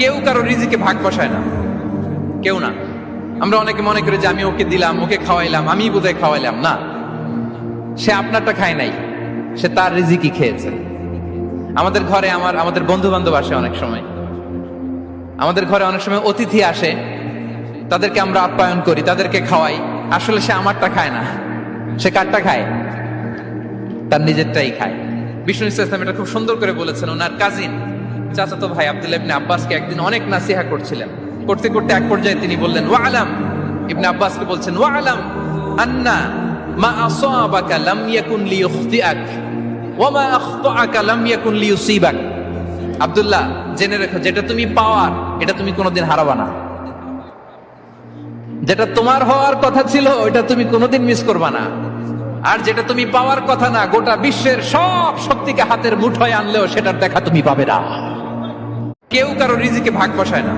কেউ কারো রিজিকে ভাগ বসায় না, কেউ না। আমরা অনেকে মনে করি যে আমি ওকে দিলাম, ওকে খাওয়াইলাম, আমি বোধহয় খাওয়াইলাম। না, সে আপনারটা খায় নাই, সে তার রিজিকই খেয়েছে। আমাদের ঘরে আমাদের বন্ধু বান্ধব আসে অনেক সময়, আমাদের ঘরে অনেক সময় অতিথি আসে, তাদেরকে আমরা আপ্যায়ন করি, তাদেরকে খাওয়াই। আসলে সে আমারটা খায় না, সে কারটা খায়? তার নিজেরটাই খায়। বিষ্ণু ইসলাম এটা খুব সুন্দর করে বলেছেন। ওনার কাজিন চাচাতো ভাই আব্দুল্লাহ ইবনে আব্বাসকে একদিন অনেক নাসিহা করছিলেন। করতে করতে এক পর্যায়ে তিনি বললেন, ওয়া আলাম, ইবনে আব্বাসকে বলছেন, ওয়া আলাম আন্না মা আসাবাকা লাম ইয়াকুন লিইখতিআক ওয়া মা আখতাআকা লাম ইয়াকুন লিইউসিবাক। আব্দুল্লাহ, জেনে রেখো, যেটা তুমি পাওয়ার এটা তুমি কোনোদিন হারাবা না। যেটা তোমার হওয়ার কথা ছিল ওটা তুমি কোনোদিন মিস করবা না। আর যেটা তুমি পাওয়ার কথা না, গোটা বিশ্বের সব শক্তিকে হাতের মুঠোয় আনলেও সেটার দেখা তুমি পাবে না। কেউ কারো রিজিকে ভাগ বসায় না,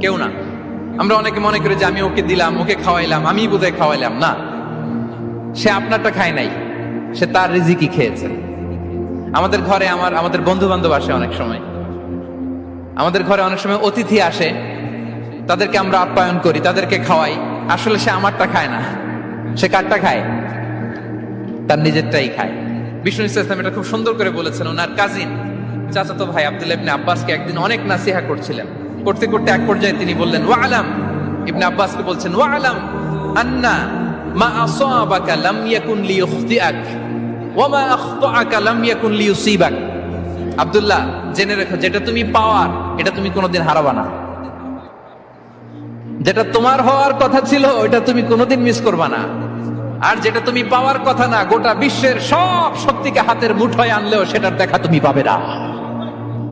কেউ না। আমরা অনেকে মনে করি যে আমি ওকে দিলাম, ওকে খাওয়াইলাম, আমি বোধহয় খাওয়াইলাম। না, সে আপনারটা খায় নাই, সে তার রিজিকই খেয়েছে। আমাদের ঘরে আমাদের বন্ধু বান্ধব আসে অনেক সময়, আমাদের ঘরে অনেক সময় অতিথি আসে, তাদেরকে আমরা আপ্যায়ন করি, তাদেরকে খাওয়াই। আসলে সে আমারটা খায় না, সে কারটা খায়? তার নিজেরটাই খায়। বিষ্ণু ইসলাম এটা খুব সুন্দর করে বলেছেন। ওনার কাজিন চাচাতো ভাই আব্দুল্লাহ ইবনে আব্বাসকে একদিন অনেক নাসিহা করছিলেন। করতে করতে এক পর্যায়ে তিনি বললেন, ওয়া আলাম, ইবনে আব্বাসকে বলছেন, ওয়া আলাম আন্না মা আসাবাকা লাম ইয়াকুন লিইখতিআক ওয়া মা আখতাআকা লাম ইয়াকুন লিইউসিবাক। আব্দুল্লাহ, জেনে রেখো, যেটা তুমি পাওয়ার এটা তুমি কোনোদিন হারাবা না। যেটা তোমার হওয়ার কথা ছিল ওটা তুমি কোনোদিন মিস করবা না। আর যেটা তুমি পাওয়ার কথা না, গোটা বিশ্বের সব শক্তিকে হাতের মুঠোয় আনলেও সেটার দেখা তুমি পাবে না।